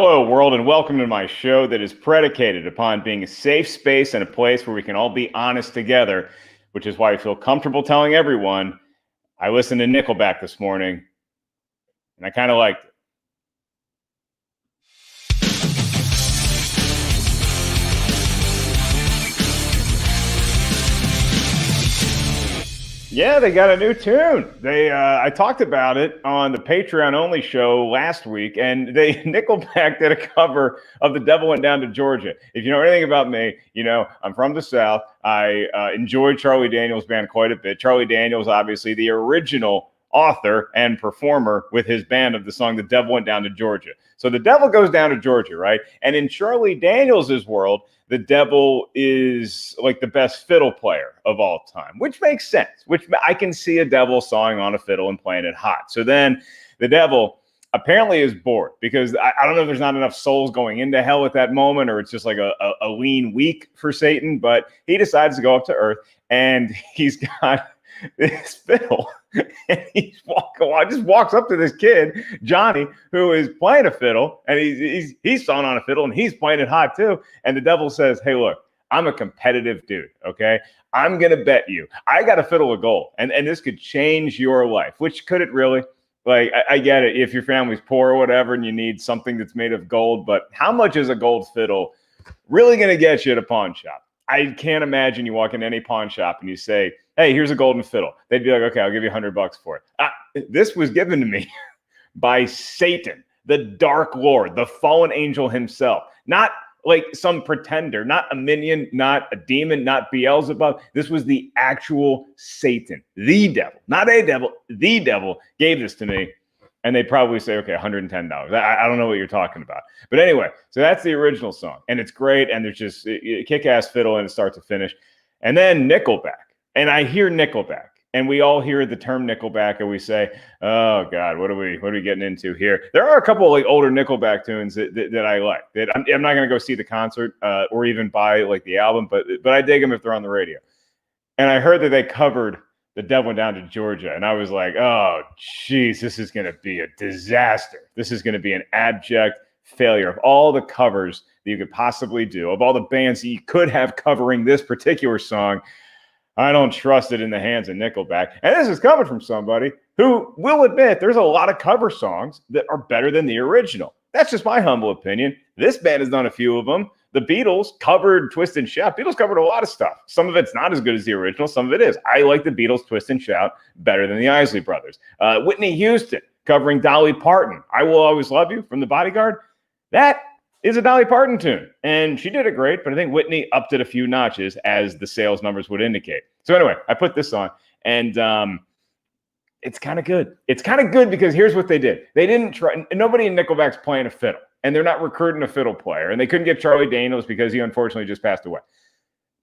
Hello, world, and welcome to my show that is predicated upon being a safe space and a place where we can all be honest together, which is why I feel comfortable telling everyone I listened to Nickelback this morning, and I kind of liked it. Yeah, they got a new tune. I talked about it on the Patreon only show last week, and Nickelback did a cover of "The Devil Went Down to Georgia." If you know anything about me, you know I'm from the South. I enjoyed Charlie Daniels' band quite a bit. Charlie Daniels, obviously the original author and performer with his band of the song "The Devil Went Down to Georgia." So the devil goes down to Georgia, right? And in Charlie Daniels' world, the devil is like the best fiddle player of all time, which makes sense, which I can see a devil sawing on a fiddle and playing it hot. So then the devil apparently is bored because I don't know if there's not enough souls going into hell at that moment, or it's just like a lean week for Satan, but he decides to go up to earth and he's got this fiddle and he's just walks up to this kid, Johnny, who is playing a fiddle, and he's sawing on a fiddle and he's playing it hot too. And the devil says, "Hey, look, I'm a competitive dude, okay? I'm going to bet you. I got a fiddle of gold, and this could change your life." Which could it really? Like, I get it if your family's poor or whatever and you need something that's made of gold, but how much is a gold fiddle really going to get you at a pawn shop? I can't imagine you walk into any pawn shop and you say, "Hey, here's a golden fiddle." They'd be like, "Okay, I'll give you $100 for it." This was given to me by Satan, the Dark Lord, the fallen angel himself. Not like some pretender, not a minion, not a demon, not Beelzebub. This was the actual Satan, the devil, not a devil, the devil gave this to me. And they'd probably say, "Okay, $110. I don't know what you're talking about." But anyway, so that's the original song. And it's great. And there's just a kick-ass fiddle and it start to finish. And then Nickelback. And I hear Nickelback. And we all hear the term Nickelback and we say, "Oh, God, what are we getting into here?" There are a couple of like older Nickelback tunes that I like. That I'm not going to go see the concert or even buy like the album, but I dig them if they're on the radio. And I heard that they covered "The Devil Went Down to Georgia," and I was like, "Oh, geez, this is going to be a disaster. This is going to be an abject failure of all the covers that you could possibly do, of all the bands that you could have covering this particular song. I don't trust it in the hands of Nickelback." And this is coming from somebody who will admit there's a lot of cover songs that are better than the original. That's just my humble opinion. This band has done a few of them. The Beatles covered Twist and Shout. Beatles covered a lot of stuff. Some of it's not as good as the original. Some of it is. I like the Beatles' Twist and Shout better than the Isley Brothers. Whitney Houston covering Dolly Parton, "I Will Always Love You" from the Bodyguard. That is a Dolly Parton tune. And she did it great, but I think Whitney upped it a few notches, as the sales numbers would indicate. So anyway, I put this on, and it's kind of good. It's kind of good because here's what they did. They didn't try. Nobody in Nickelback's playing a fiddle, and they're not recruiting a fiddle player, and they couldn't get Charlie Daniels because he unfortunately just passed away.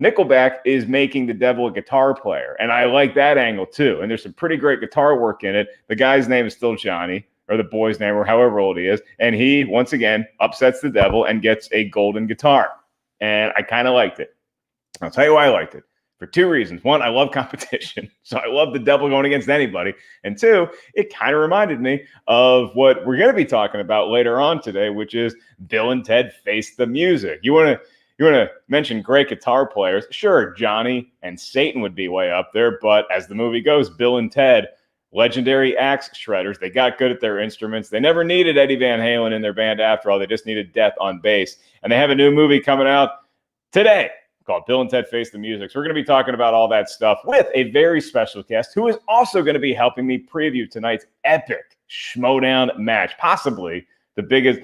Nickelback is making the devil a guitar player, and I like that angle too. And there's some pretty great guitar work in it. The guy's name is still Johnny, or the boy's name, or however old he is, and he, once again, upsets the devil and gets a golden guitar. And I kind of liked it. I'll tell you why I liked it. For two reasons. One, I love competition. So I love the devil going against anybody. And two, it kind of reminded me of what we're going to be talking about later on today, which is Bill and Ted Face the Music. You want to mention great guitar players? Sure, Johnny and Satan would be way up there. But as the movie goes, Bill and Ted, legendary axe shredders. They got good at their instruments. They never needed Eddie Van Halen in their band after all. They just needed Death on bass. And they have a new movie coming out today called Bill and Ted Face the Music. So we're going to be talking about all that stuff with a very special guest who is also going to be helping me preview tonight's epic Schmodown match. Possibly the biggest,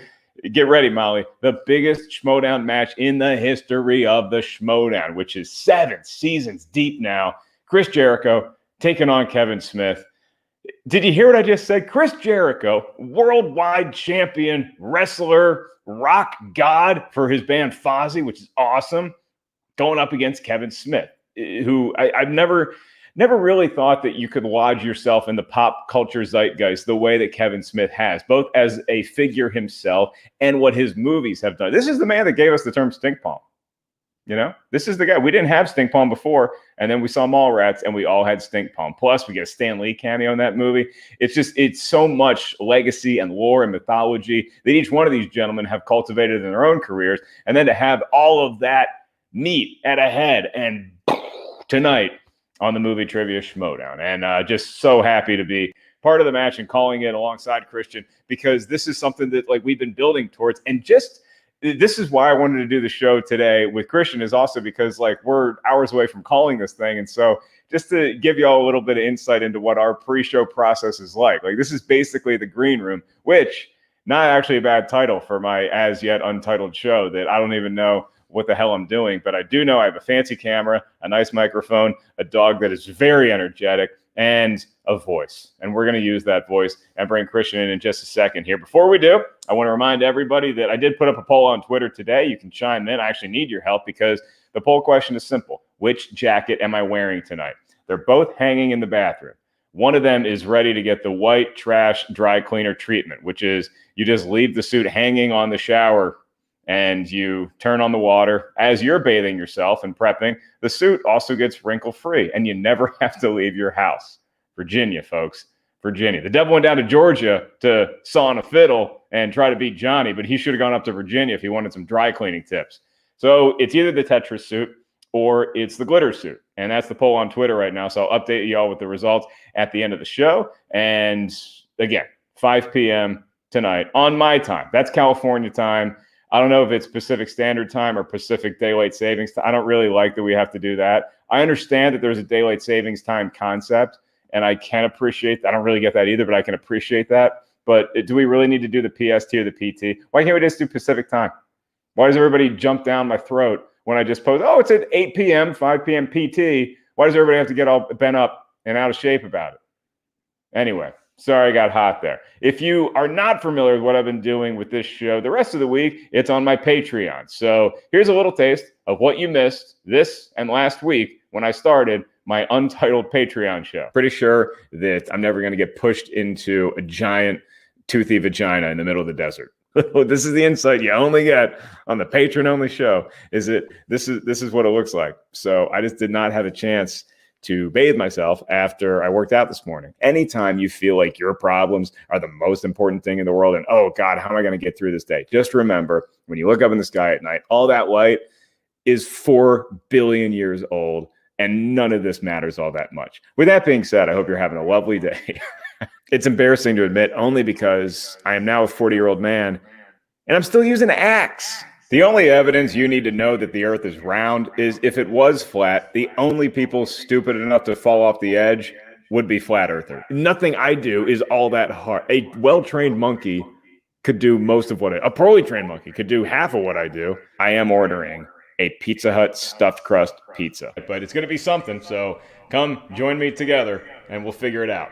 get ready, Molly, the biggest Schmodown match in the history of the Schmodown, which is 7 seasons deep now. Chris Jericho taking on Kevin Smith. Did you hear what I just said? Chris Jericho, worldwide champion wrestler, rock god for his band Fozzy, which is awesome, going up against Kevin Smith, who I've never really thought that you could lodge yourself in the pop culture zeitgeist the way that Kevin Smith has, both as a figure himself and what his movies have done. This is the man that gave us the term stink palm. This is the guy. We didn't have Stink Palm before, and then we saw Mallrats, and we all had Stink Palm. Plus, we get a Stan Lee cameo in that movie. It's so much legacy and lore and mythology that each one of these gentlemen have cultivated in their own careers, and then to have all of that meet at a head and tonight on the Movie Trivia Schmodown. And just so happy to be part of the match and calling it alongside Kristian, because this is something that we've been building towards. And just this is why I wanted to do the show today with Kristian, is also because we're hours away from calling this thing. And so just to give you all a little bit of insight into what our pre-show process is like this is basically the green room, which not actually a bad title for my as yet untitled show that I don't even know what the hell I'm doing, but I do know I have a fancy camera, a nice microphone, a dog that is very energetic, and a voice. And we're going to use that voice and bring Kristian in just a second here. Before we do, I want to remind everybody that I did put up a poll on Twitter today. You can chime in. I actually need your help because the poll question is simple. Which jacket am I wearing tonight? They're both hanging in the bathroom. One of them is ready to get the white trash dry cleaner treatment, which is you just leave the suit hanging on the shower and you turn on the water as you're bathing yourself and prepping. The suit also gets wrinkle-free, and you never have to leave your house. Virginia, folks. Virginia. The devil went down to Georgia to saw on a fiddle and try to beat Johnny, but he should have gone up to Virginia if he wanted some dry cleaning tips. So it's either the Tetris suit or it's the glitter suit. And that's the poll on Twitter right now. So I'll update you all with the results at the end of the show. And again, 5 p.m. tonight on my time. That's California time. I don't know if it's Pacific Standard Time or Pacific Daylight Savings Time. I don't really like that we have to do that. I understand that there's a daylight savings time concept, and I can appreciate that. I don't really get that either, but I can appreciate that. But do we really need to do the PST or the PT? Why can't we just do Pacific time? Why does everybody jump down my throat when I just post, it's at 8 p.m., 5 p.m. PT? Why does everybody have to get all bent up and out of shape about it? Anyway. Sorry, I got hot there. If you are not familiar with what I've been doing with this show, the rest of the week, it's on my Patreon. So here's a little taste of what you missed this and last week when I started my Untitled Patreon show. Pretty sure that I'm never going to get pushed into a giant toothy vagina in the middle of the desert. This is the insight you only get on the patron-only show. This is what it looks like. So I just did not have a chance to bathe myself after I worked out this morning. Anytime you feel like your problems are the most important thing in the world and, oh God, how am I going to get through this day? Just remember, when you look up in the sky at night, all that light is 4 billion years old, and none of this matters all that much. With that being said, I hope you're having a lovely day. It's embarrassing to admit, only because I am now a 40-year-old man, and I'm still using an axe. The only evidence you need to know that the earth is round is if it was flat, the only people stupid enough to fall off the edge would be flat earthers. Nothing I do is all that hard. A well-trained monkey could do most of what a poorly trained monkey could do half of what I do. I am ordering a Pizza Hut stuffed crust pizza, but it's going to be something. So come join me together and we'll figure it out.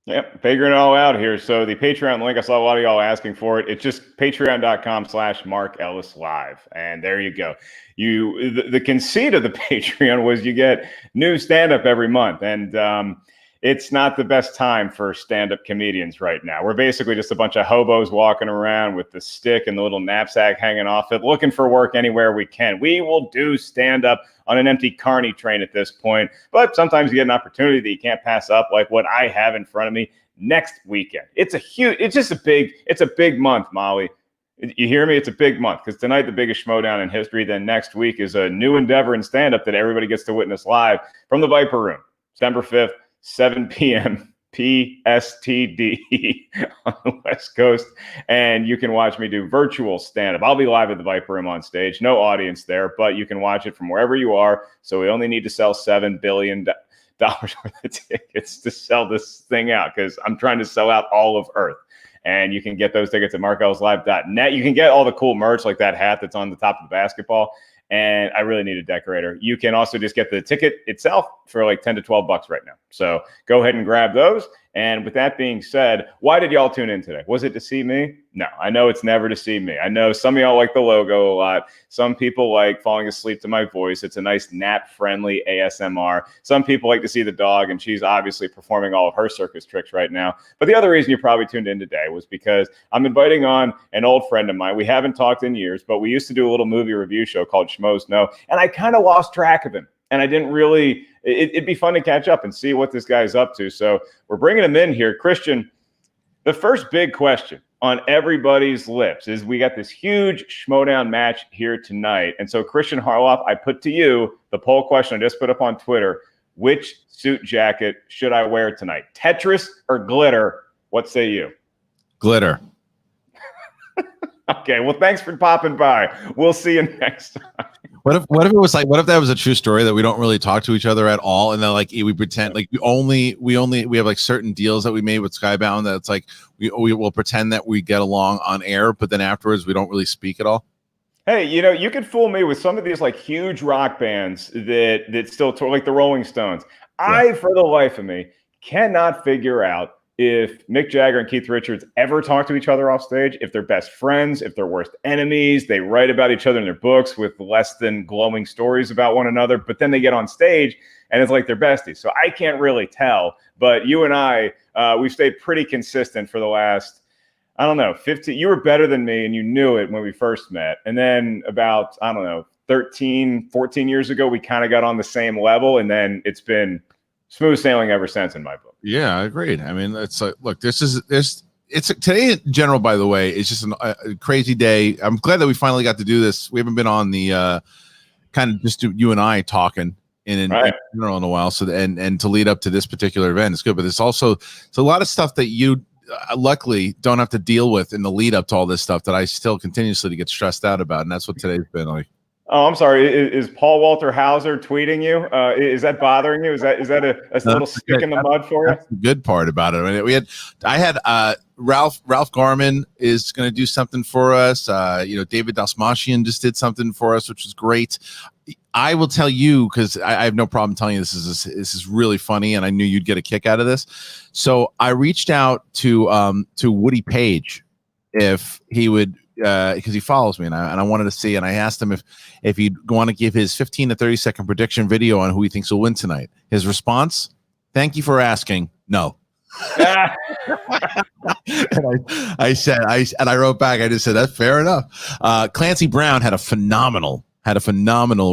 Yep, figuring it all out here. So the Patreon link, I saw a lot of y'all asking for it. It's just patreon.com/MarkEllisLive. And there you go. The conceit of the Patreon was you get new stand-up every month. And it's not the best time for stand-up comedians right now. We're basically just a bunch of hobos walking around with the stick and the little knapsack hanging off it, looking for work anywhere we can. We will do stand-up on an empty carny train at this point, but sometimes you get an opportunity that you can't pass up, like what I have in front of me next weekend. It's a big month, Molly. You hear me? It's a big month, because tonight, the biggest schmodown in history. Then next week is a new endeavor in stand-up that everybody gets to witness live from the Viper Room, December 5th, 7 p.m. PSTD on the West Coast. And you can watch me do virtual stand-up. I'll be live at the Viper Room on stage. No audience there, but you can watch it from wherever you are. So we only need to sell $7 billion worth of tickets to sell this thing out, because I'm trying to sell out all of Earth. And you can get those tickets at markellislive.net. You can get all the cool merch, like that hat that's on the top of the basketball. And I really need a decorator. You can also just get the ticket itself for like $10 to $12 right now. So go ahead and grab those. And with that being said, why did y'all tune in today? Was it to see me? No, I know it's never to see me. I know some of y'all like the logo a lot. Some people like falling asleep to my voice. It's a nice nap-friendly ASMR. Some people like to see the dog, and she's obviously performing all of her circus tricks right now. But the other reason you probably tuned in today was because I'm inviting on an old friend of mine. We haven't talked in years, but we used to do a little movie review show called Schmoes Know, and I kind of lost track of him. And I didn't really, it'd be fun to catch up and see what this guy's up to. So we're bringing him in here. Kristian, the first big question on everybody's lips is we got this huge Schmoedown match here tonight. And so Kristian Harloff, I put to you the poll question I just put up on Twitter. Which suit jacket should I wear tonight? Tetris or glitter? What say you? Glitter. Okay, well, thanks for popping by. We'll see you next time. What if it was like, what if that was a true story that we don't really talk to each other at all, and then like we pretend like we have like certain deals that we made with Skybound that it's like we will pretend that we get along on air, but then afterwards we don't really speak at all. Hey, you could fool me with some of these like huge rock bands that still tour, like the Rolling Stones. Yeah. I, for the life of me, cannot figure out if Mick Jagger and Keith Richards ever talk to each other off stage, if they're best friends, if they're worst enemies, they write about each other in their books with less than glowing stories about one another, but then they get on stage and it's like they're besties. So I can't really tell, but you and I, we've stayed pretty consistent for the last, I don't know, 15, you were better than me and you knew it when we first met. And then about, I don't know, 13, 14 years ago, we kind of got on the same level, and then it's been smooth sailing ever since in my book. Yeah, I agreed. I mean, it's like, look, it's today in general, by the way, it's just a crazy day. I'm glad that we finally got to do this. We haven't been on the kind of just you and I talking in general in a while. So, and to lead up to this particular event, it's good. But it's a lot of stuff that you luckily don't have to deal with in the lead up to all this stuff that I still continuously get stressed out about. And that's what today's been like. Oh, I'm sorry. Is Paul Walter Hauser tweeting you? Is that bothering you? Is that a little stick in the mud for you? That's the good part about it. I mean, I had Ralph Garman is going to do something for us. David Dalsmashian just did something for us, which is great. I will tell you, because I have no problem telling you this is really funny, and I knew you'd get a kick out of this. So I reached out to Woody Page if he would. Because he follows me, and I wanted to see, and I asked him if he'd want to give his 15 to 30 second prediction video on who he thinks will win tonight. His response: "Thank you for asking. No." And I wrote back. I just said that's fair enough. Clancy Brown had a phenomenal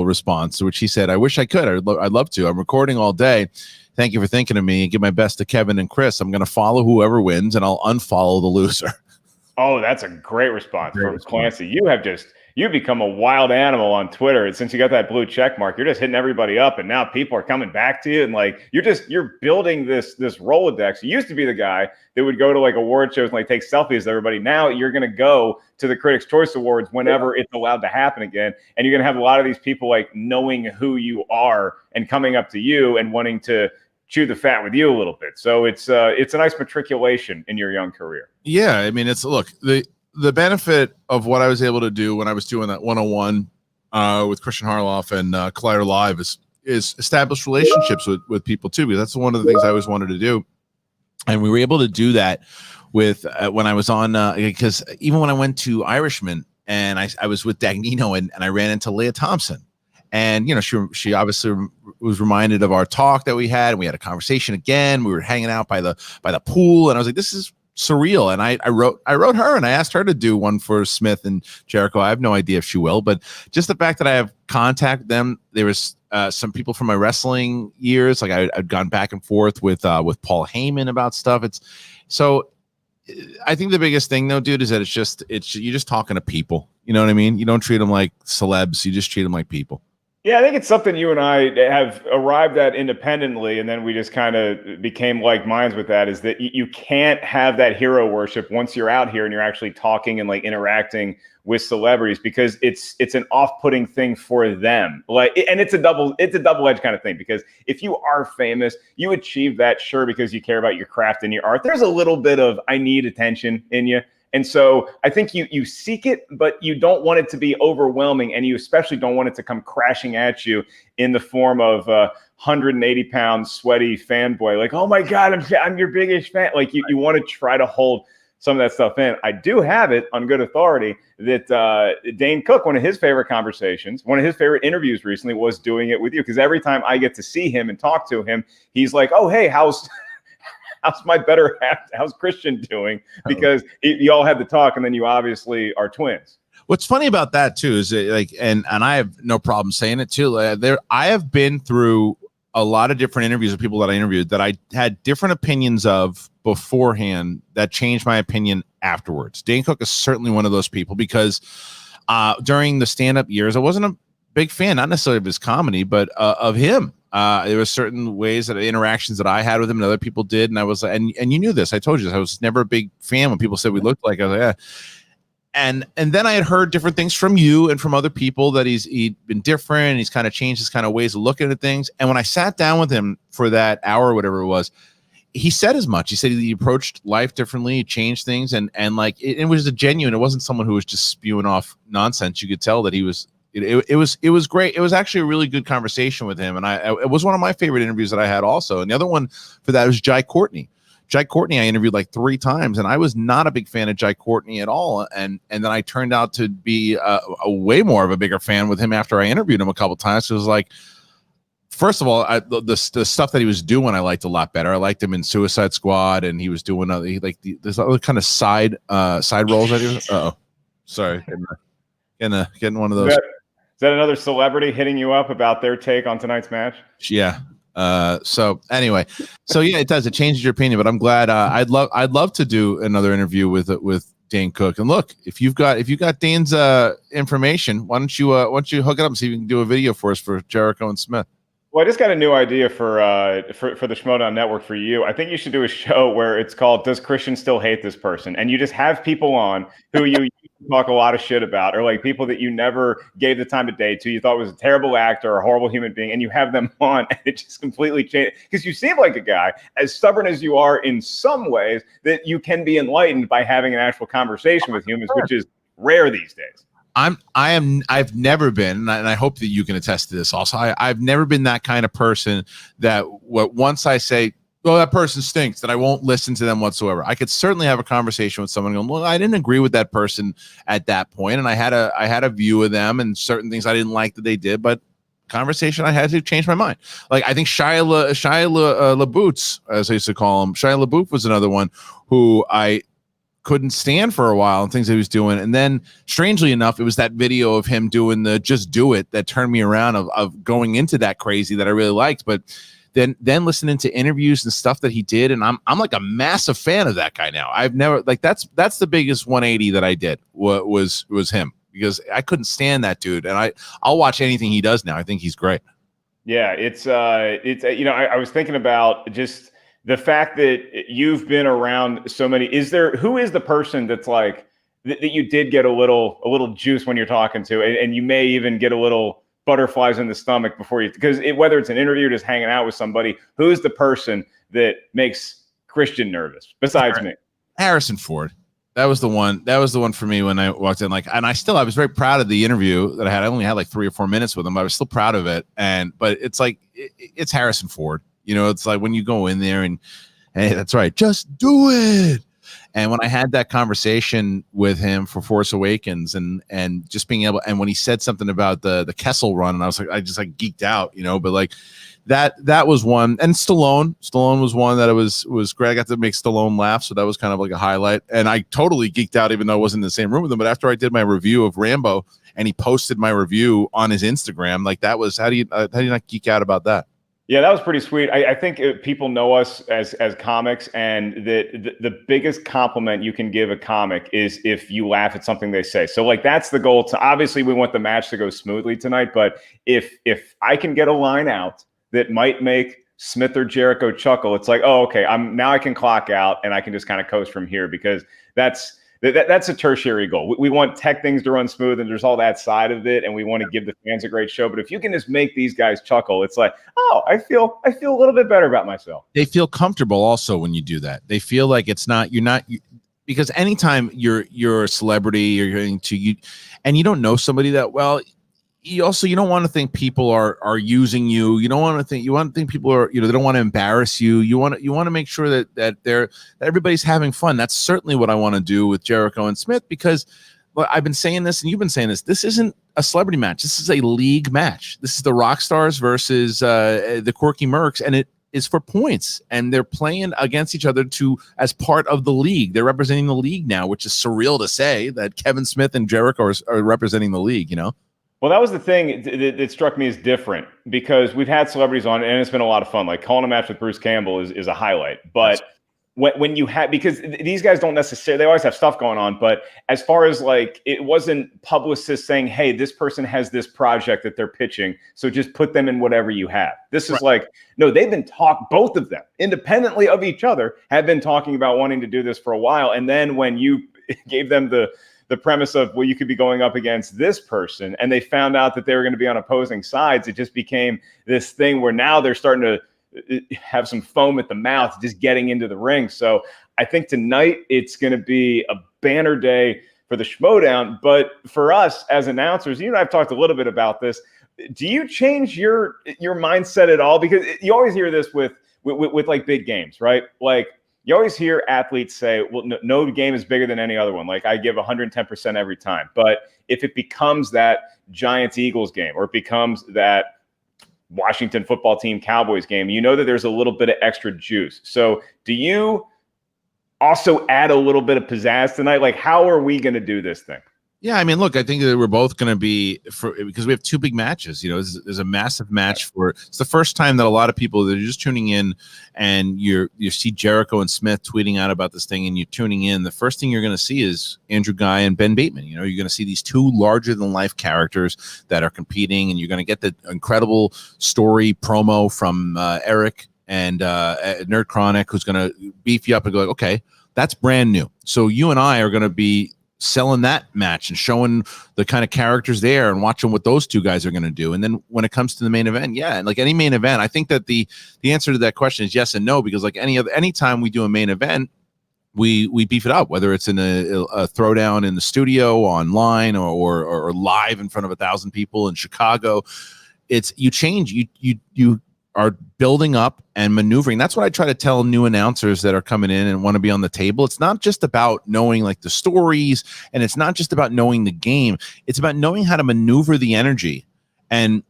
response, to which he said, "I wish I could. I'd love to. I'm recording all day. Thank you for thinking of me, and give my best to Kevin and Chris. I'm going to follow whoever wins, and I'll unfollow the loser." Oh, that's a great response from Clancy. You've become a wild animal on Twitter. And since you got that blue check mark, you're just hitting everybody up. And now people are coming back to you. And like, you're building this Rolodex. You used to be the guy that would go to like award shows and like take selfies with everybody. Now you're going to go to the Critics' Choice Awards whenever it's allowed to happen again. And you're going to have a lot of these people like knowing who you are and coming up to you and wanting to chew the fat with you a little bit. So it's a nice matriculation in your young career. Yeah, I mean, the benefit of what I was able to do when I was doing that 101 with Kristian Harloff and Collider Live is establish relationships with people too, because that's one of the things I always wanted to do. And we were able to do that with when I was on because even when I went to Irishman and I was with Dagnino and I ran into Leah Thompson. And, she obviously was reminded of our talk that we had. And we had a conversation again. We were hanging out by the pool. And I was like, this is surreal. And I wrote her and I asked her to do one for Smith and Jericho. I have no idea if she will. But just the fact that I have contact them, there was some people from my wrestling years. Like I'd gone back and forth with Paul Heyman about stuff. I think the biggest thing though, dude, is that you're just talking to people. You know what I mean? You don't treat them like celebs. You just treat them like people. Yeah, I think it's something you and I have arrived at independently, and then we just kind of became like minds with that, is that you can't have that hero worship once you're out here and you're actually talking and like interacting with celebrities, because it's an off-putting thing for them. And it's a double-edged kind of thing, because if you are famous, you achieve that, sure, because you care about your craft and your art. There's a little bit of I need attention in you. And so I think you seek it, but you don't want it to be overwhelming, and you especially don't want it to come crashing at you in the form of 180-pound sweaty fanboy. Like, oh my God, I'm your biggest fan. Like you want to try to hold some of that stuff in. I do have it on good authority that Dane Cook, one of his favorite conversations, one of his favorite interviews recently was doing it with you. Because every time I get to see him and talk to him, he's like, oh, hey, how's my better half? How's Kristian doing? Because you all had the talk, and then you obviously are twins. What's funny about that too is that, like, and I have no problem saying it too. I have been through a lot of different interviews of people that I interviewed that I had different opinions of beforehand that changed my opinion afterwards. Dane Cook is certainly one of those people, because during the stand-up years, I wasn't a big fan, not necessarily of his comedy, but of him. There were certain ways that interactions that I had with him and other people did. And I was, and you knew this, I told you this, I was never a big fan when people said we looked like, I was like, yeah. And then I had heard different things from you and from other people that he'd been different. He's kind of changed his kind of ways of looking at things. And when I sat down with him for that hour or whatever it was, he said as much. He said he approached life differently, he changed things, and like it was a genuine. It wasn't someone who was just spewing off nonsense. You could tell that he was. It was great. It was actually a really good conversation with him, and it was one of my favorite interviews that I had also. And the other one for that was Jai Courtney. Jai Courtney I interviewed like 3 times, and I was not a big fan of Jai Courtney at all. And then I turned out to be a way more of a bigger fan with him after I interviewed him a couple times. So it was like, first of all, the stuff that he was doing, I liked a lot better. I liked him in Suicide Squad, and he was doing this other kind of side roles that he was. Oh, sorry, getting one of those. Is that another celebrity hitting you up about their take on tonight's match? Yeah. So anyway, yeah, it does. It changes your opinion, but I'm glad. I'd love to do another interview with Dane Cook. And look, if you've got Dane's information, why don't you hook it up and see if you can do a video for us for Jericho and Smith. Well, I just got a new idea for the Schmodown Network for you. I think you should do a show where it's called "Does Kristian Still Hate This Person?" And you just have people on who you talk a lot of shit about, or like people that you never gave the time of day to, you thought was a terrible actor or a horrible human being, and you have them on, and it just completely changed. Because you seem like a guy, as stubborn as you are in some ways, that you can be enlightened by having an actual conversation with humans, which is rare these days. I've never been, and I hope that you can attest to this also. I've never been that kind of person that once I say, well, that person stinks, that I won't listen to them whatsoever. I could certainly have a conversation with someone going, well, I didn't agree with that person at that point, and I had a view of them and certain things I didn't like that they did, but conversation I had to change my mind. Like, I think Shia LaBeouf, as I used to call him, Shia LaBeouf was another one who I couldn't stand for a while and things that he was doing. And then strangely enough, it was that video of him doing the Just Do It that turned me around of going into that crazy that I really liked. But then listening to interviews and stuff that he did, and I'm like a massive fan of that guy now. I've never, like, that's the biggest 180 that I did was him, because I couldn't stand that dude. And I'll watch anything he does now. I think he's great. Yeah, it's I was thinking about just the fact that you've been around so many. Who is the person that's like that you did get a little juice when you're talking to, and you may even get a little butterflies in the stomach before you, because whether it's an interview or just hanging out with somebody, who's the person that makes Kristian nervous besides me? Harrison Ford. That was the one for me when I walked in. Like, and I was very proud of the interview that I had. I only had like 3 or 4 minutes with him, but I was still proud of it. But it's like, it's Harrison Ford. You know, it's like when you go in there and, hey, that's right, just do it. And when I had that conversation with him for Force Awakens and just being able, and when he said something about the Kessel Run, and I was like, I just like geeked out, you know. But like that was one. And Stallone was one that was great. I got to make Stallone laugh, so that was kind of like a highlight. And I totally geeked out, even though I wasn't in the same room with him. But after I did my review of Rambo and he posted my review on his Instagram, like, that was, how do you not geek out about that? Yeah, that was pretty sweet. I think people know us as comics, and the biggest compliment you can give a comic is if you laugh at something they say. So like, that's the goal. Obviously we want the match to go smoothly tonight, but if I can get a line out that might make Smith or Jericho chuckle, it's like, oh, okay, now I can clock out and I can just kind of coast from here, because that's a tertiary goal. We want tech things to run smooth, and there's all that side of it, and we want to give the fans a great show. But if you can just make these guys chuckle, it's like, oh, I feel a little bit better about myself. They feel comfortable also when you do that. They feel like it's not, because anytime you're a celebrity, you're going to you, and you don't know somebody that well. You don't want to think people are using you. You want to think people are, they don't want to embarrass you. You want to make sure that everybody's having fun. That's certainly what I want to do with Jericho and Smith, because I've been saying this and you've been saying this. This isn't a celebrity match. This is a league match. This is the Rockstars versus the Quirky Mercs, and it is for points, and they're playing against each other as part of the league. They're representing the league now, which is surreal to say that Kevin Smith and Jericho are representing the league, Well, that was the thing that struck me as different, because we've had celebrities on and it's been a lot of fun. Like calling a match with Bruce Campbell is a highlight. But when you have, because these guys don't necessarily, they always have stuff going on. But as far as like, it wasn't publicists saying, hey, this person has this project that they're pitching, so just put them in whatever you have. This is like, no, they've been both of them independently of each other have been talking about wanting to do this for a while. And then when you gave them the premise of, well, you could be going up against this person, and they found out that they were going to be on opposing sides, it just became this thing where now they're starting to have some foam at the mouth just getting into the ring. So I think tonight it's going to be a banner day for the Schmodown. But for us as announcers, you and I've talked a little bit about this. Do you change your mindset at all? Because you always hear this with like big games, right? Like, you always hear athletes say, well, no game is bigger than any other one. Like, I give 110% every time. But if it becomes that Giants-Eagles game, or it becomes that Washington football team Cowboys game, that there's a little bit of extra juice. So do you also add a little bit of pizzazz tonight? Like, how are we going to do this thing? Yeah, I mean, look, I think that we're both going to be, because we have two big matches. There's a massive match it's the first time that a lot of people that are just tuning in, and you see Jericho and Smith tweeting out about this thing, and you're tuning in. The first thing you're going to see is Andrew Guy and Ben Bateman. You're going to see these two larger than life characters that are competing, and you're going to get the incredible story promo from Eric and Nerd Chronic, who's going to beef you up and go, like, okay, that's brand new. So you and I are going to be selling that match and showing the kind of characters there and watching what those two guys are going to do. And then when it comes to the main event, and like any main event, I think that the answer to that question is yes and no, because like anytime we do a main event, we beef it up, whether it's in a throwdown in the studio, online, or live in front of 1,000 people in Chicago. It's you are building up and maneuvering. That's what I try to tell new announcers that are coming in and want to be on the table. It's not just about knowing like the stories, and it's not just about knowing the game. It's about knowing how to maneuver the energy and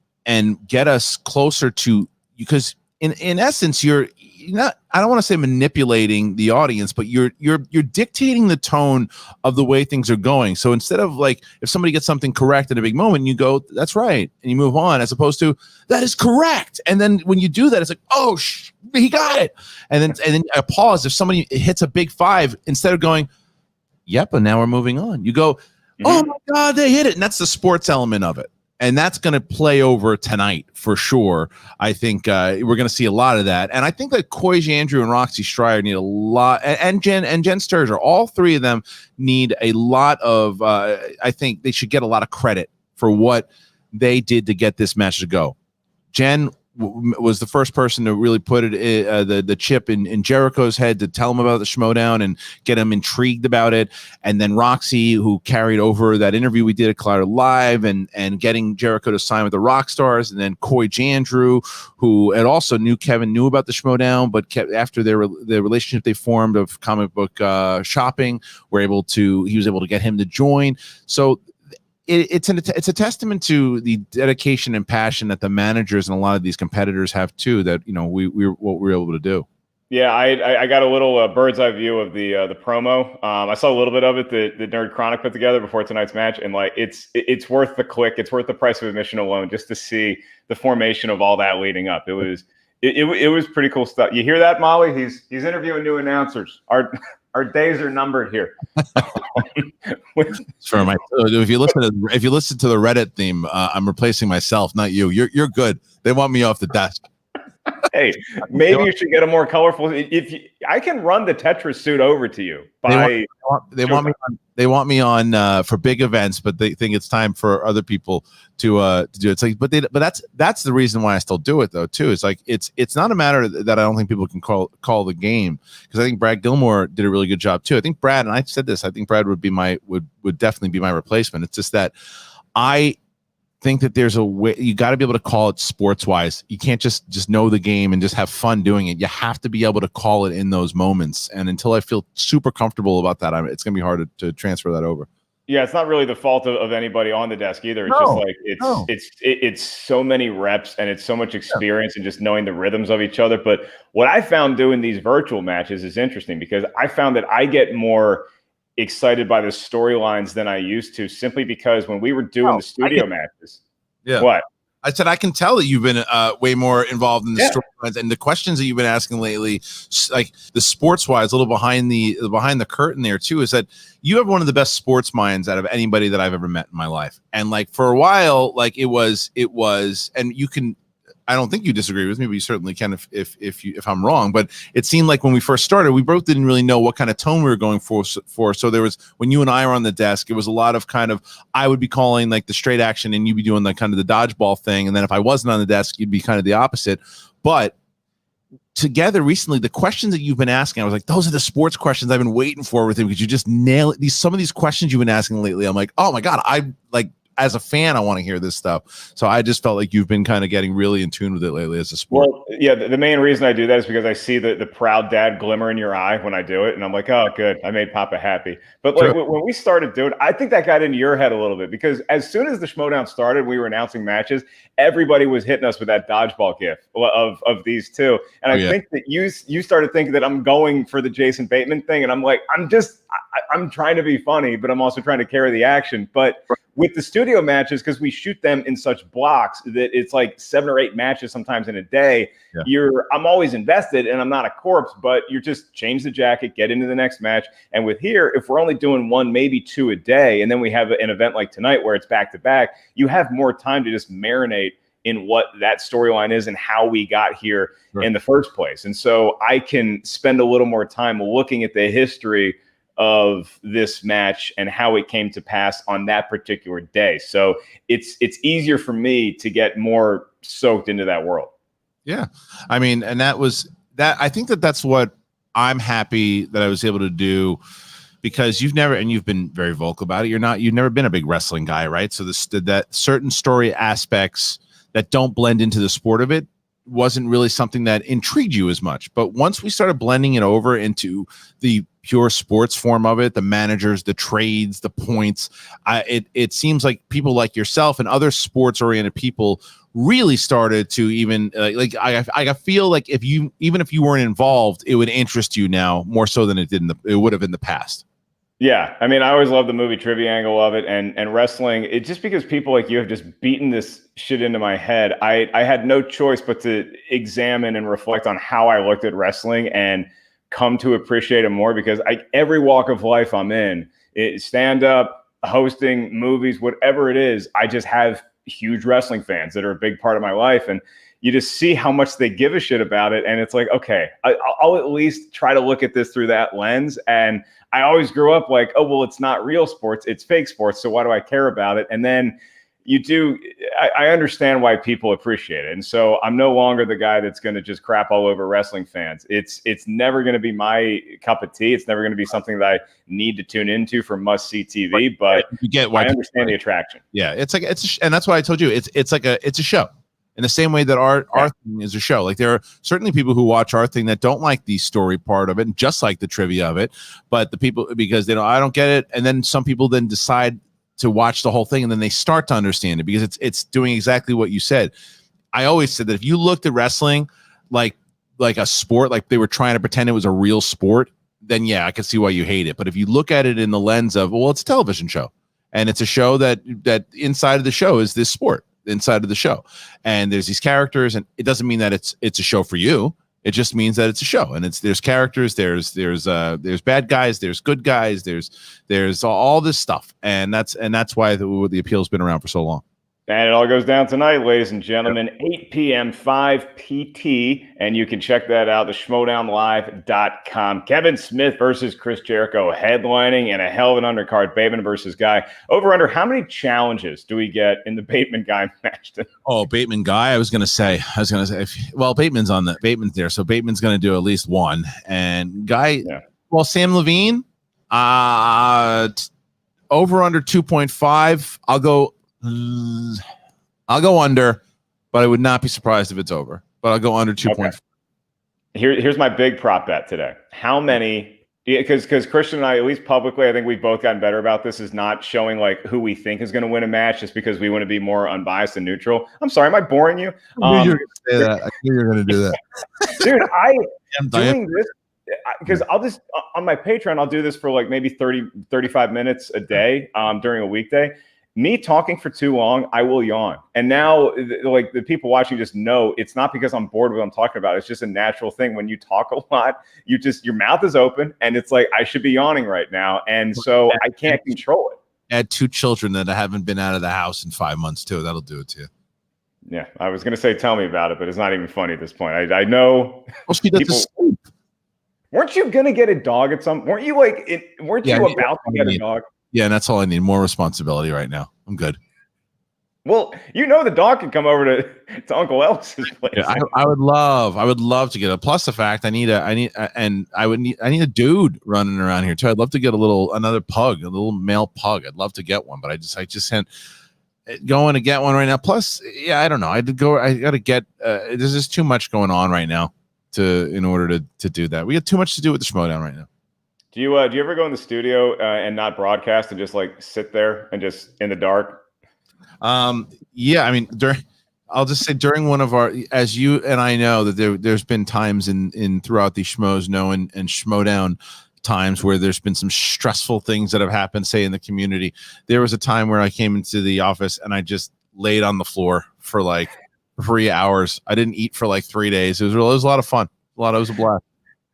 get us closer to, because in essence, you're not, I don't want to say manipulating the audience, but you're dictating the tone of the way things are going. So instead of like, if somebody gets something correct in a big moment, you go, that's right, and you move on, as opposed to, that is correct. And then when you do that, it's like, oh, he got it. And then I pause. If somebody hits a big five, instead of going, yep, and now we're moving on, you go, oh my God, they hit it. And that's the sports element of it. And that's going to play over tonight for sure. I think we're going to see a lot of that. And I think that Coy Andrew and Roxy Stryer need a lot, and Jen Sturger, all three of them need a lot of, I think they should get a lot of credit for what they did to get this match to go. Jen was the first person to really put it the chip in Jericho's head to tell him about the Schmodown and get him intrigued about it. And then Roxy, who carried over that interview we did at Collider Live and getting Jericho to sign with the Rockstars. And then Coy Jandrew, who had also Kevin knew about the Schmodown, but after the relationship they formed of comic book shopping, he was able to get him to join. So it's a testament to the dedication and passion that the managers and a lot of these competitors have too, that we're able to do. Yeah, I got a little bird's eye view of the promo. I saw a little bit of it the Nerd Chronic put together before tonight's match, and like it's worth the click. It's worth the price of admission alone just to see the formation of all that leading up. It was pretty cool stuff. You hear that, Molly? He's interviewing new announcers. Our days are numbered here. If you listen to the Reddit theme, I'm replacing myself, not you. You're good. They want me off the desk. Hey, maybe you should get a more colorful. I can run the Tetris suit over to you. They want me on for big events, but they think it's time for other people to do it. It's like, but that's the reason why I still do it though too. It's like it's not a matter that I don't think people can call the game, because I think Brad Gilmore did a really good job too. I think Brad, and I said this, I think Brad would definitely be my replacement. It's just that I think that there's a way you got to be able to call it sports wise. You can't just know the game and just have fun doing it. You have to be able to call it in those moments. And until I feel super comfortable about that, it's going to be hard to transfer that over. Yeah, it's not really the fault of anybody on the desk either. It's just like it's so many reps and it's so much experience and just knowing the rhythms of each other. But what I found doing these virtual matches is interesting, because I found that I get more excited by the storylines than I used to, simply because when we were doing the studio matches. Yeah. What? I said I can tell that you've been way more involved in the storylines and the questions that you've been asking lately, like the sports wise, a little behind the curtain there too, is that you have one of the best sports minds out of anybody that I've ever met in my life. And like for a while, like it was, and you can, I don't think you disagree with me, but you certainly can if I'm wrong. But it seemed like when we first started, we both didn't really know what kind of tone we were going for. So there was, when you and I were on the desk, it was a lot of kind of, I would be calling like the straight action and you'd be doing the kind of the dodgeball thing. And then if I wasn't on the desk, you'd be kind of the opposite. But together recently, the questions that you've been asking, I was like, those are the sports questions I've been waiting for with him, because you just nail it. Some of these questions you've been asking lately, I'm like, oh my God, I like, as a fan, I want to hear this stuff. So I just felt like you've been kind of getting really in tune with it lately as a sport. Well, yeah, the main reason I do that is because I see the proud dad glimmer in your eye when I do it. And I'm like, oh, good. I made Papa happy. But like when we started doing it, I think that got into your head a little bit, because as soon as the Schmodown started, we were announcing matches. Everybody was hitting us with that dodgeball gif of these two. And I think that you started thinking that I'm going for the Jason Bateman thing. And I'm like, I'm trying to be funny, but I'm also trying to carry the action. But with the studio matches, because we shoot them in such blocks that it's like 7 or 8 matches sometimes in a day, I'm always invested and I'm not a corpse, but you're just change the jacket, get into the next match. And with here, if we're only doing 1, maybe 2 a day, and then we have an event like tonight where it's back to back, you have more time to just marinate in what that storyline is and how we got here in the first place. And so I can spend a little more time looking at the history of this match and how it came to pass on that particular day. So it's easier for me to get more soaked into that world. Yeah. I mean, and that was that. I think that's what I'm happy that I was able to do, because you've been very vocal about it. You've never been a big wrestling guy, right? So that certain story aspects that don't blend into the sport of it wasn't really something that intrigued you as much. But once we started blending it over into the pure sports form of it, the managers, the trades, the points, it seems like people like yourself and other sports oriented people really started to even I feel like if you weren't involved, it would interest you now more so than it would have in the past. Yeah, I mean, I always love the movie trivia angle of it, and wrestling. It's just because people like you have just beaten this shit into my head. I had no choice but to examine and reflect on how I looked at wrestling and come to appreciate it more, because every walk of life I'm in, stand up, hosting, movies, whatever it is, I just have huge wrestling fans that are a big part of my life, and you just see how much they give a shit about it, and it's like, okay, I'll at least try to look at this through that lens. And I always grew up like, oh, well, it's not real sports, it's fake sports, so why do I care about it? And then I understand why people appreciate it. And so I'm no longer the guy that's going to just crap all over wrestling fans. It's never going to be my cup of tea. It's never going to be something that I need to tune into for must-see TV, but you get why I understand the attraction. Yeah, and that's why I told you, it's a show. In the same way that our thing is a show. Like there are certainly people who watch our thing that don't like the story part of it, and just like the trivia of it. But the people, because I don't get it, and then some people then decide to watch the whole thing, and then they start to understand it because it's doing exactly what you said. I always said that if you looked at wrestling like a sport, like they were trying to pretend it was a real sport, then yeah, I can see why you hate it. But if you look at it in the lens of, well, it's a television show, and it's a show that inside of the show is this sport. Inside of the show, and there's these characters, and it doesn't mean that it's a show for you. It just means that it's a show, and there's characters, there's bad guys, there's good guys, there's all this stuff, and that's why the appeal's been around for so long. And it all goes down tonight, ladies and gentlemen, 8 p.m., 5 PT, and you can check that out, the schmodownlive.com. Kevin Smith versus Chris Jericho, headlining, and a hell of an undercard, Bateman versus Guy. Over under, how many challenges do we get in the Bateman-Guy match? Oh, Bateman-Guy, I was going to say, well, Bateman's there, so Bateman's going to do at least one. And Guy, well, Sam Levine, over under 2.5, I'll go under, but I would not be surprised if it's over. But I'll go under 2.5. Okay. Here's my big prop bet today. How many? Because Kristian and I, at least publicly, I think we've both gotten better about this, is not showing like who we think is going to win a match, just because we want to be more unbiased and neutral. I'm sorry, am I boring you? I knew you were going to say that. I knew you were going to do that, dude. I am doing this because I'll just on my Patreon, I'll do this for like maybe 35 minutes a day during a weekday. Me talking for too long, I will yawn. And now, like, the people watching just know it's not because I'm bored with what I'm talking about. It's just a natural thing. When you talk a lot, your mouth is open, and it's like, I should be yawning right now. And so I can't control it. Add 2 children that haven't been out of the house in 5 months, too. That'll do it to you. Yeah, I was going to say, tell me about it, but it's not even funny at this point. I know. Well, she does people, weren't you going to get a dog at some? Weren't you about to get a dog? Yeah, and that's all I need. More responsibility right now. I'm good. Well, the dog can come over to Uncle Elvis's place. Yeah, I would love to get it. Plus the fact I need a dude running around here too. I'd love to get another pug, a little male pug. I'd love to get one, but I just can't going to get one right now. Plus, I don't know. I got to get. There's just too much going on right now in order to do that. We got too much to do with the Schmodown right now. Do you ever go in the studio and not broadcast and just like sit there and just in the dark? Yeah, I mean, I'll just say during one of our, as you and I know, that there's been times in throughout the Schmoes and Schmodown times where there's been some stressful things that have happened, say in the community. There was a time where I came into the office and I just laid on the floor for like 3 hours. I didn't eat for like 3 days. It was a lot of fun. It was a blast.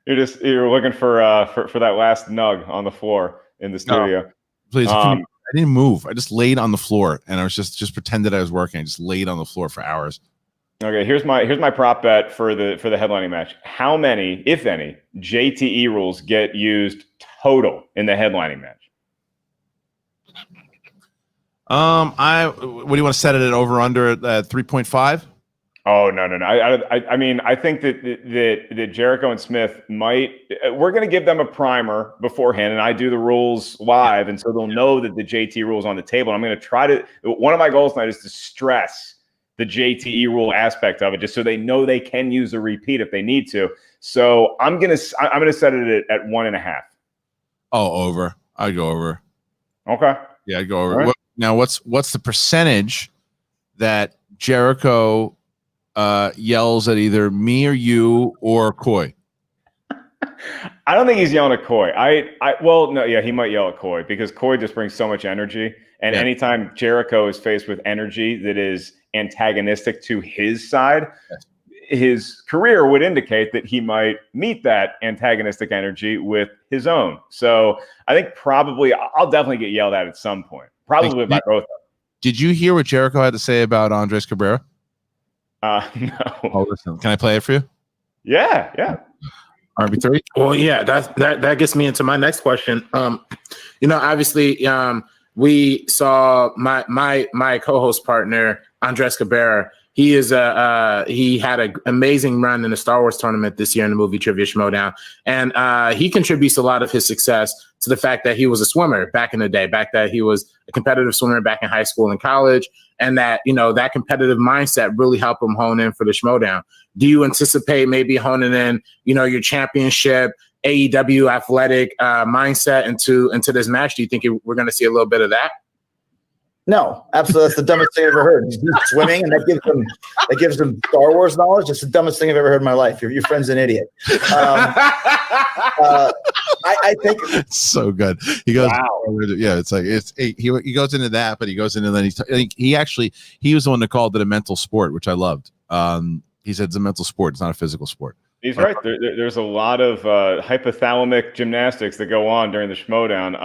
You're looking for that last nug on the floor in the studio. No, please. I didn't move. I just laid on the floor and I was just pretended I was working. I just laid on the floor for hours. Okay, here's my prop bet for the headlining match. How many, if any, JTE rules get used total in the headlining match? What do you want to set it at over under at 3.5? Oh, no. I mean, I think that Jericho and Smith we're going to give them a primer beforehand, and I do the rules live, and so they'll know that the JT rule is on the table. I'm going to one of my goals tonight is to stress the JTE rule aspect of it, just so they know they can use a repeat if they need to. So I'm going to set it at 1.5. Oh, over. I'd go over. Okay. Yeah, I'd go over. Right. Now, what's the percentage that Jericho yells at either me or you or Coy? I don't think he's yelling at Coy. He might yell at Coy because Coy just brings so much energy. And anytime Jericho is faced with energy that is antagonistic to his side, his career would indicate that he might meet that antagonistic energy with his own. So I think probably I'll definitely get yelled at some point. Probably by both of them. Did you hear what Jericho had to say about Andres Cabrera? No. Oh, listen. Can I play it for you? Yeah. RB3? Well, yeah, that gets me into my next question. Obviously, we saw my co-host partner, Andres Cabrera. He had an amazing run in the Star Wars tournament this year in the movie Trivia Schmodown. And he contributes a lot of his success to the fact that he was a swimmer back in the day, that he was a competitive swimmer back in high school and college. And that, that competitive mindset really helped him hone in for the Schmodown. Do you anticipate maybe honing in, your championship, AEW athletic mindset into this match? Do you think we're going to see a little bit of that? No, absolutely. That's the dumbest thing I've ever heard. He's swimming, and that gives him Star Wars knowledge. It's the dumbest thing I've ever heard in my life. Your friend's an idiot. I think it's so good. He goes, wow. Yeah, it's like he goes into that, but he goes into then he was the one that called it a mental sport, which I loved. He said it's a mental sport; it's not a physical sport. He's right. There's a lot of hypothalamic gymnastics that go on during the Schmodown.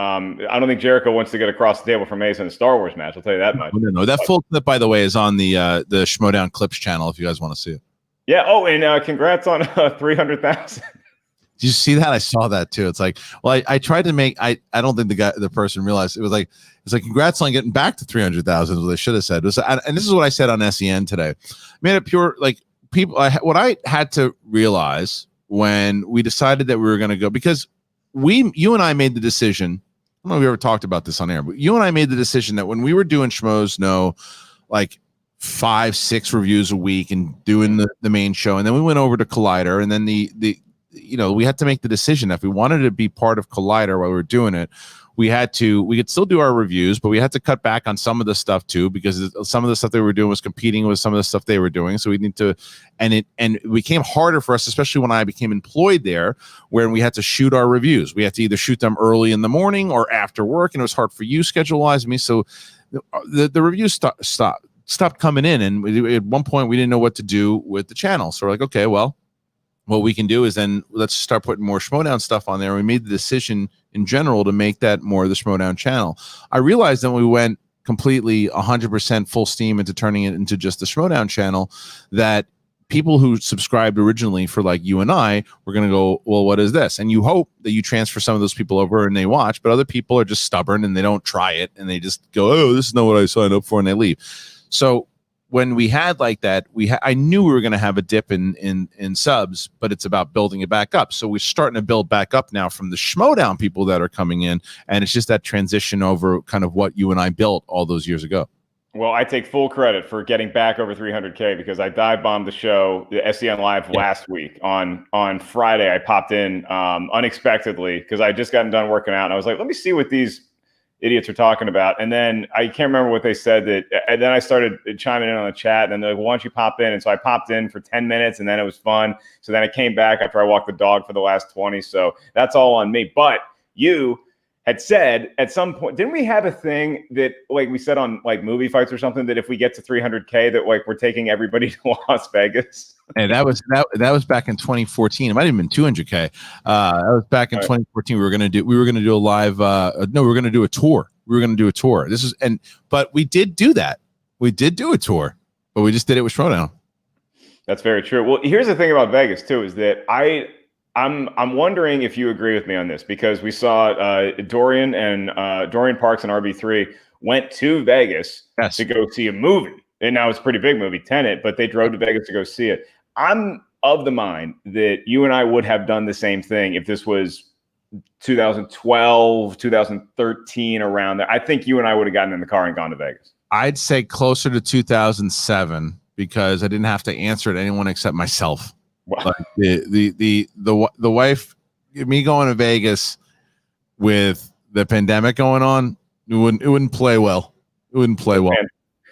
I don't think Jericho wants to get across the table from Ace in a Star Wars match. I'll tell you that much. No. That full clip, by the way, is on the Schmodown Clips channel if you guys want to see it. Yeah. Oh, and congrats on 300,000. Did you see that? I saw that too. It's like, well, I tried to make. I don't think the person realized it was like. It's like, congrats on getting back to 300,000. What they should have said was, and this is what I said on SEN today. I made it pure like. People, what I had to realize when we decided that we were going to go, because you and I made the decision. I don't know if we ever talked about this on air, but you and I made the decision that when we were doing Schmoes Know, like 5-6 reviews a week and doing the main show, and then we went over to Collider, and then we had to make the decision that if we wanted to be part of Collider while we were doing it, we could still do our reviews, but we had to cut back on some of the stuff too, because some of the stuff they were doing was competing with some of the stuff they were doing. So we need to, and it became harder for us, especially when I became employed there, where we had to shoot our reviews. We had to either shoot them early in the morning or after work, and it was hard for you schedule-wise me. So the reviews stopped coming in, and at one point we didn't know what to do with the channel. So we're like, okay, well, what we can do is then let's start putting more Schmodown stuff on there. We made the decision in general to make that more the Schmodown channel. I realized that when we went completely 100% full steam into turning it into just the Schmodown channel, that people who subscribed originally for like you and I were going to go, well, what is this? And you hope that you transfer some of those people over and they watch, but other people are just stubborn and they don't try it and they just go, oh, this is not what I signed up for, and they leave. So when we had like that, I knew we were going to have a dip in subs, but it's about building it back up. So we're starting to build back up now from the Schmodown people that are coming in, and it's just that transition over kind of what you and I built all those years ago. Well, I take full credit for getting back over 300K because I dive bombed the show, the SEN Live last week on Friday. I popped in unexpectedly because I had just gotten done working out, and I was like, let me see what these idiots are talking about. And then I can't remember what they said, and then I started chiming in on the chat, and then they're like, well, why don't you pop in? And so I popped in for 10 minutes, and then it was fun. So then I came back after I walked the dog for the last 20. So that's all on me. But you had said at some point, didn't we have a thing that like we said on like movie fights or something, that if we get to 300K that like we're taking everybody to Las Vegas? And that was back in 2014. It might have been 200K. That was back in 2014. We were gonna do a live. We were gonna do a tour. But we did do that. We did do a tour, but we just did it with Schmodown. That's very true. Well, here's the thing about Vegas too, is that I'm wondering if you agree with me on this, because we saw Dorian Parks and RB3 went to Vegas to go see a movie. And now it's a pretty big movie, Tenet, but they drove to Vegas to go see it. I'm of the mind that you and I would have done the same thing if this was 2012, 2013, around there. I think you and I would have gotten in the car and gone to Vegas. I'd say closer to 2007, because I didn't have to answer to anyone except myself. Wow. Like the wife, me going to Vegas with the pandemic going on, it wouldn't play well. It wouldn't play well.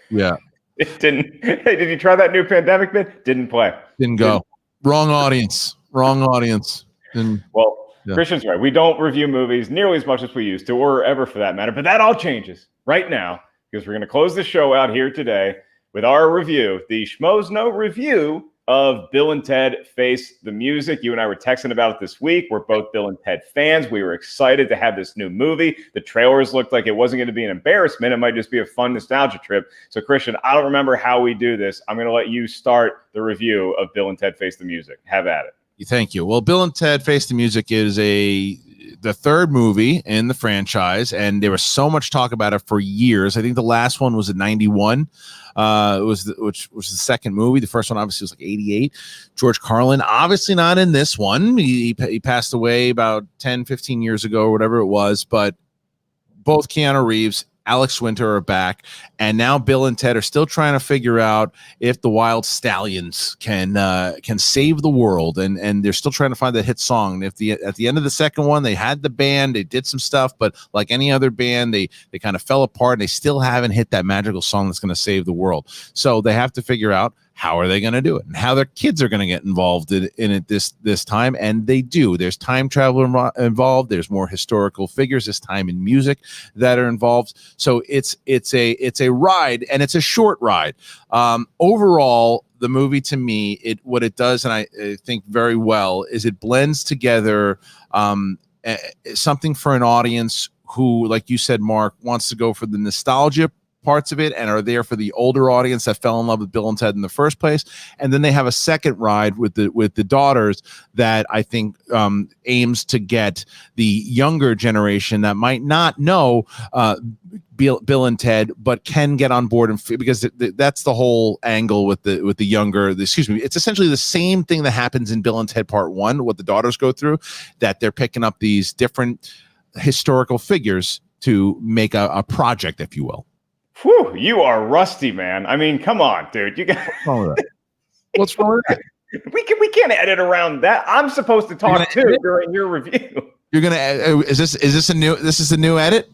Yeah. It didn't. Hey, did you try that new pandemic bit? Didn't play. Didn't go. Wrong audience. And, well, yeah. Kristian's right. We don't review movies nearly as much as we used to, or ever for that matter. But that all changes right now, because we're going to close the show out here today with our review, the Schmoes Know review of Bill and Ted Face the Music. You and I were texting about it this week. We're both Bill and Ted fans. We were excited to have this new movie. The trailers looked like it wasn't going to be an embarrassment. It might just be a fun nostalgia trip. So, Kristian, I don't remember how we do this. I'm going to let you start the review of Bill and Ted Face the Music. Have at it. Thank you. Well, Bill and Ted Face the Music is the third movie in the franchise, and there was so much talk about it for years. I think the last one was in 91. Which was the second movie. The first one obviously was like 88. George Carlin, obviously not in this one. He passed away about 10, 15 years ago or whatever it was. But both Keanu Reeves, Alex Winter are back, and now Bill and Ted are still trying to figure out if the Wild Stallions can save the world, and they're still trying to find that hit song. At the end of the second one, they had the band, they did some stuff, but like any other band, they kind of fell apart, and they still haven't hit that magical song that's going to save the world. So they have to figure out how are they going to do it, and how their kids are going to get involved in it this time. And they do. There's time travel involved. There's more historical figures this time in music that are involved. So it's a ride, and it's a short ride. Overall, the movie, to me, what it does, and I think very well, is it blends together something for an audience who, like you said, Mark, wants to go for the nostalgia parts of it and are there for the older audience that fell in love with Bill and Ted in the first place. And then they have a second ride with the daughters that I think aims to get the younger generation that might not know Bill and Ted, but can get on board, and because that's the whole angle with the younger. Excuse me, it's essentially the same thing that happens in Bill and Ted Part 1. What the daughters go through, that they're picking up these different historical figures to make a project, if you will. Whew, you are rusty, man. I mean, come on, dude. You got what's wrong with that? What's wrong with that? We can't edit around that. I'm supposed to talk too during your review. You're gonna is this a new edit?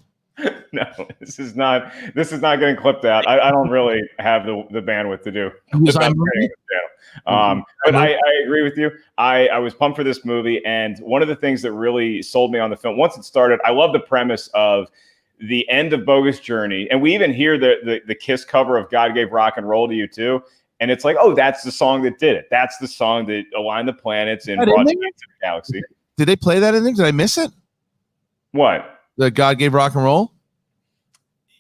No, this is not getting clipped out. I don't really have the bandwidth to do. But I agree with you. I was pumped for this movie, and one of the things that really sold me on the film, once it started, I love the premise of the end of Bogus Journey, and we even hear the Kiss cover of God Gave Rock and Roll to You Too, and it's like, oh, that's the song that did it. That's the song that aligned the planets and brought you into the galaxy. Did they play that in there? Did I miss it? What? The God Gave Rock and Roll?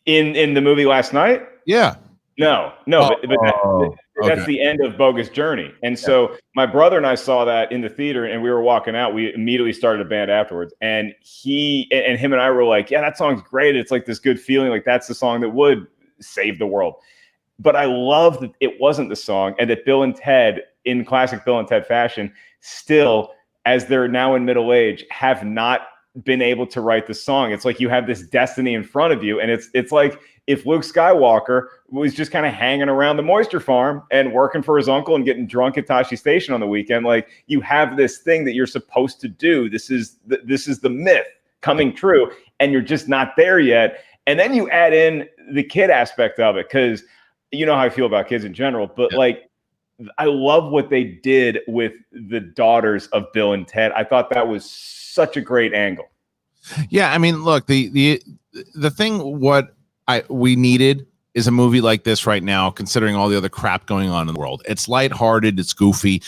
In the movie last night? Yeah. No, that's the end of Bogus Journey. And so my brother and I saw that in the theater, and we were walking out. We immediately started a band afterwards, and him and I were like, yeah, that song's great. It's like this good feeling. Like that's the song that would save the world. But I love that it wasn't the song, and that Bill and Ted, in classic Bill and Ted fashion, still, as they're now in middle age, have not been able to write the song. It's like you have this destiny in front of you, and it's like if Luke Skywalker was just kind of hanging around the moisture farm and working for his uncle and getting drunk at Tashi Station on the weekend. Like, you have this thing that you're supposed to do. This is the myth coming true, and you're just not there yet. And then you add in the kid aspect of it, because you know how I feel about kids in general, but like, I love what they did with the daughters of Bill and Ted. I thought that was such a great angle. Yeah, I mean, look, the thing we needed is a movie like this right now, considering all the other crap going on in the world. It's lighthearted, it's goofy.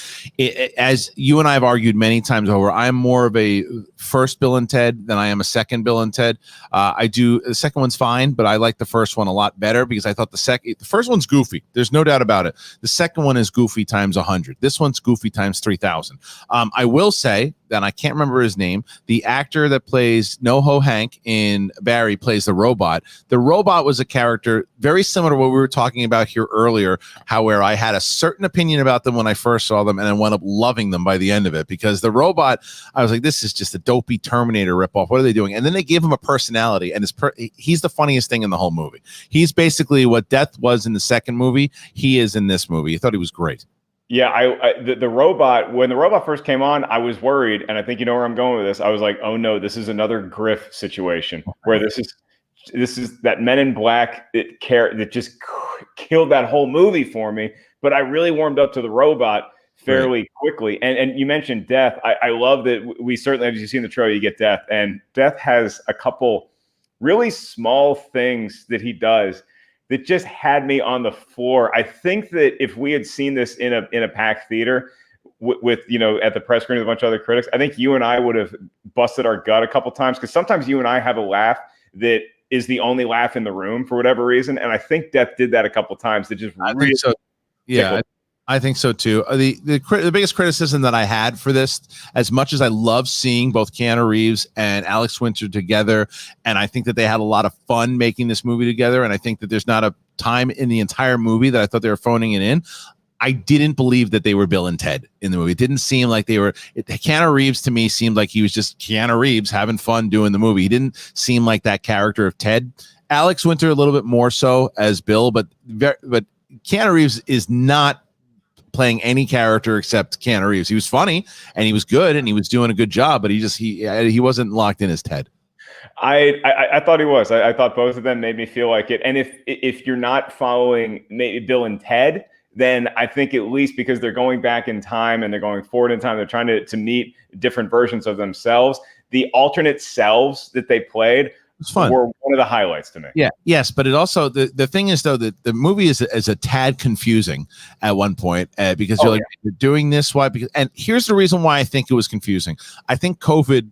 As you and I have argued many times over, I'm more of a first Bill and Ted than I am a second Bill and Ted. The second one's fine, but I like the first one a lot better, because I thought the first one's goofy. There's no doubt about it. The second one is goofy times 100. This one's goofy times 3,000. I will say that I can't remember his name. The actor that plays NoHo Hank in Barry plays the robot. The robot was a character very similar to what we were talking about here earlier, where I had a certain opinion about them when I first saw them, and I wound up loving them by the end of it, because the robot, I was like, this is just a dopey Terminator ripoff. What are they doing? And then they gave him a personality, and he's the funniest thing in the whole movie. He's basically what Death was in the second movie. He is in this movie. I thought he was great. Yeah, the robot, when the robot first came on, I was worried, and I think you know where I'm going with this. I was like, oh no, this is another Griff situation, where this is that Men in Black that just killed that whole movie for me. But I really warmed up to the robot fairly quickly. And you mentioned Death. I love that we certainly, as you see in the trailer, you get Death, and Death has a couple really small things that he does that just had me on the floor. I think that if we had seen this in a packed theater with at the press screen with a bunch of other critics, I think you and I would have busted our gut a couple times, because sometimes you and I have a laugh that is the only laugh in the room for whatever reason, and I think Death did that a couple times. That just really think so. Yeah. I think so too. The biggest criticism that I had for this, as much as I love seeing both Keanu Reeves and Alex Winter together, and I think that they had a lot of fun making this movie together, and I think that there's not a time in the entire movie that I thought they were phoning it in. I didn't believe that they were Bill and Ted in the movie. It didn't seem like they were. Keanu Reeves to me seemed like he was just Keanu Reeves having fun doing the movie. He didn't seem like that character of Ted. Alex Winter a little bit more so as Bill, but Keanu Reeves is not playing any character except Keanu Reeves. He was funny and he was good and he was doing a good job, but he wasn't locked in as Ted. I thought he was. I thought both of them made me feel like it. And if you're not following maybe Bill and Ted, then I think at least because they're going back in time and they're going forward in time, they're trying to meet different versions of themselves. The alternate selves that they played were one of the highlights to me. Yeah, yes, but it also the thing is though that the movie is a tad confusing at one point because you're you're doing this why because and here's the reason why I think it was confusing. I think COVID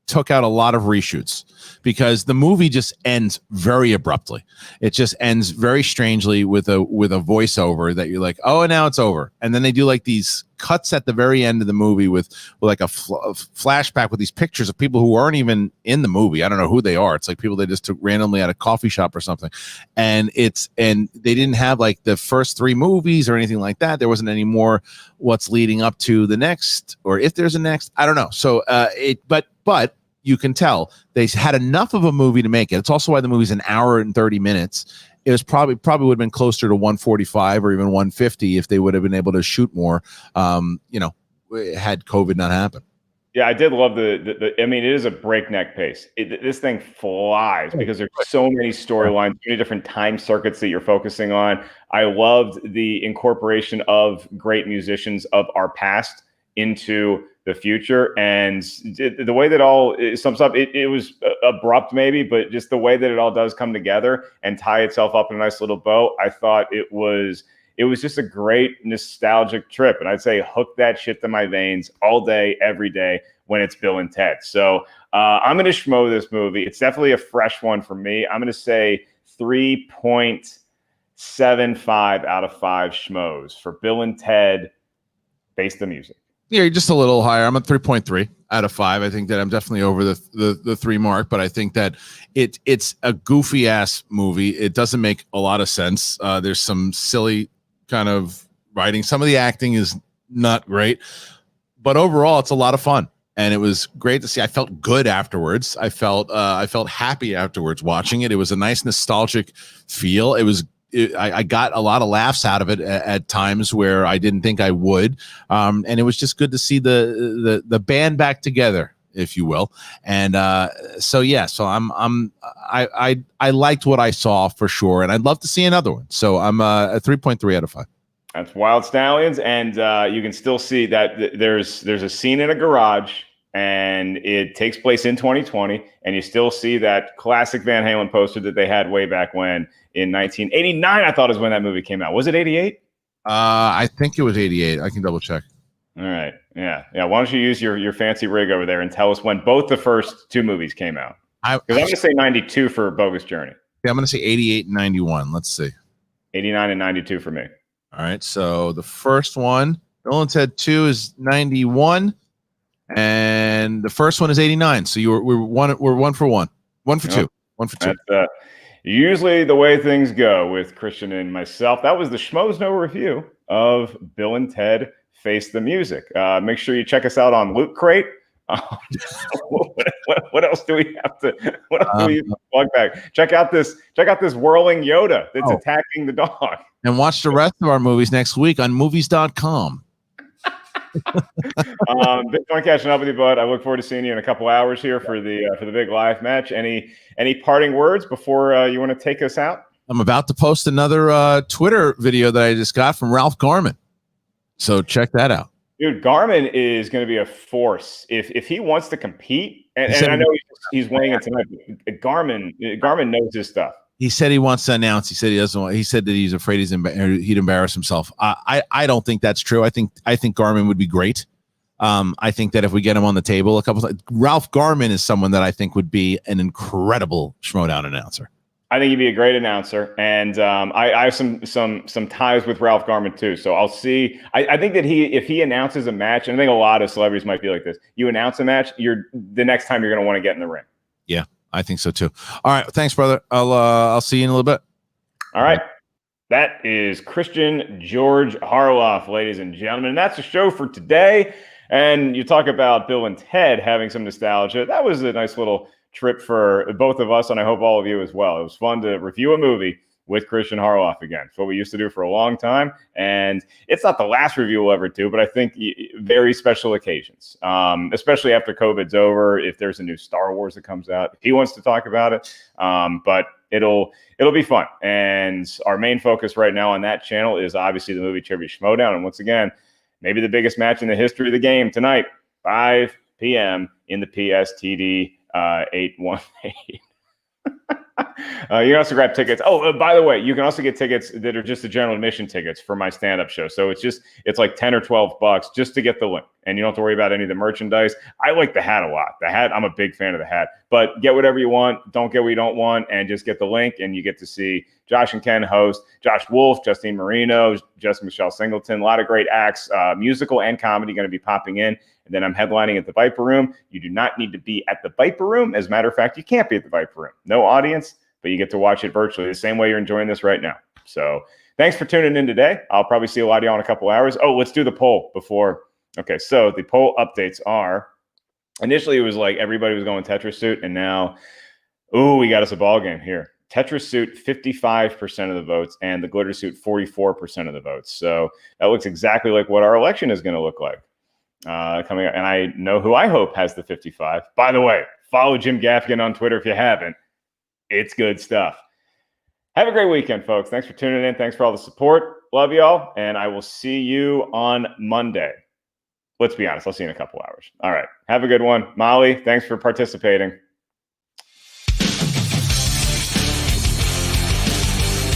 took out a lot of reshoots because the movie just ends very abruptly. It just ends very strangely with a voiceover that you're like, oh, and now it's over. And then they do like these cuts at the very end of the movie with like a flashback with these pictures of people who aren't even in the movie. I don't know who they are. It's like people they just took randomly at a coffee shop or something. And they didn't have like the first 3 movies or anything like that. There wasn't any more what's leading up to the next, or if there's a next, I don't know. So but you can tell they had enough of a movie to make it. It's also why the movie's an hour and 30 minutes. It was probably would have been closer to 145 or even 150 if they would have been able to shoot more, had COVID not happened. Yeah, I did love the I mean, it is a breakneck pace. This thing flies because there's so many storylines, so many different time circuits that you're focusing on. I loved the incorporation of great musicians of our past into the future, and the way that all sums up, it was abrupt maybe, but just the way that it all does come together and tie itself up in a nice little bow, I thought it was just a great nostalgic trip. And I'd say hook that shit to my veins all day, every day when it's Bill and Ted. So I'm going to schmo this movie. It's definitely a fresh one for me. I'm going to say 3.75 out of 5 schmoes for Bill and Ted, Face the Music. Yeah, you're just a little higher. I'm at 3.3 out of 5. I think that I'm definitely over the 3 mark, but I think that it's a goofy ass movie. It doesn't make a lot of sense. There's some silly kind of writing. Some of the acting is not great, but overall it's a lot of fun. And it was great to see. I felt good afterwards. I felt happy afterwards watching it. It was a nice nostalgic feel. I got a lot of laughs out of it at times where I didn't think I would, and it was just good to see the band back together, if you will. And so I liked what I saw for sure, and I'd love to see another one. So I'm at 3.3 out of 5. That's Wild Stallions, and you can still see that there's a scene in a garage, and it takes place in 2020, and you still see that classic Van Halen poster that they had way back when. In 1989, I thought is when that movie came out. Was it 88? I think it was 88. I can double check. All right. Yeah. Why don't you use your fancy rig over there and tell us when both the first 2 movies came out? Because I'm going to say 92 for Bogus Journey. Yeah, I'm going to say 88 and 91. Let's see. 89 and 92 for me. All right. So the first one, Bill and Ted 2 is 91, and the first one is 89. So we're 1 for 1. 1 for 2. 1 for 2. That's usually the way things go with Kristian and myself. That was the Schmoes No review of Bill and Ted Face the Music. Make sure you check us out on Loot Crate. What else do we have to? What else do we plug back? Check out this whirling Yoda that's attacking the dog. And watch the rest of our movies next week on movies.com. Been fun catching up with you, bud. I look forward to seeing you in a couple hours here for the big live match. Any parting words before you want to take us out? I'm about to post another Twitter video that I just got from Ralph Garman, so check that out. Dude, Garman is going to be a force if he wants to compete. And I know he's weighing in tonight. But Garman knows his stuff. He said he wants to announce. He said he doesn't want. He said that he's afraid he'd embarrass himself. I don't think that's true. I think Garman would be great. I think that if we get him on the table a couple times, Ralph Garman is someone that I think would be an incredible Schmodown announcer. I think he'd be a great announcer, and I have some ties with Ralph Garman too. So I'll see. I think that if he announces a match, and I think a lot of celebrities might be like this. You announce a match, the next time you're going to want to get in the ring. Yeah, I think so too. All right, thanks, brother. I'll see you in a little bit. All right. That is Kristian George Harloff, ladies and gentlemen. And that's the show for today. And you talk about Bill and Ted having some nostalgia. That was a nice little trip for both of us, and I hope all of you as well. It was fun to review a movie with Kristian Harloff again. It's what we used to do for a long time. And it's not the last review we'll ever do, but I think very special occasions, especially after COVID's over. If there's a new Star Wars that comes out, if he wants to talk about it. But it'll be fun. And our main focus right now on that channel is obviously the movie Trivia Schmodown. And once again, maybe the biggest match in the history of the game tonight, 5 p.m. in the PSTD 818. You can also grab tickets. Oh, by the way, you can also get tickets that are just the general admission tickets for my stand-up show. So it's like 10 or 12 bucks just to get the link. And you don't have to worry about any of the merchandise. I like the hat a lot. The hat, I'm a big fan of the hat. But get whatever you want. Don't get what you don't want. And just get the link. And you get to see Josh and Ken host, Josh Wolf, Justine Marino, just Michelle Singleton. A lot of great acts, musical and comedy going to be popping in. And then I'm headlining at the Viper Room. You do not need to be at the Viper Room. As a matter of fact, you can't be at the Viper Room. No audience, but you get to watch it virtually the same way you're enjoying this right now. So thanks for tuning in today. I'll probably see a lot of y'all in a couple hours. Oh, let's do the poll before. Okay, so the poll updates are, initially it was like everybody was going Tetris suit, and now, we got us a ball game here. Tetris suit, 55% of the votes, and the glitter suit, 44% of the votes. So that looks exactly like what our election is going to look like. Coming up, and I know who I hope has the 55. By the way, follow Jim Gaffigan on Twitter if you haven't. It's good stuff. Have a great weekend, folks. Thanks for tuning in. Thanks for all the support. Love y'all, and I will see you on Monday. Let's be honest. I'll see you in a couple hours. All right. Have a good one. Molly, thanks for participating.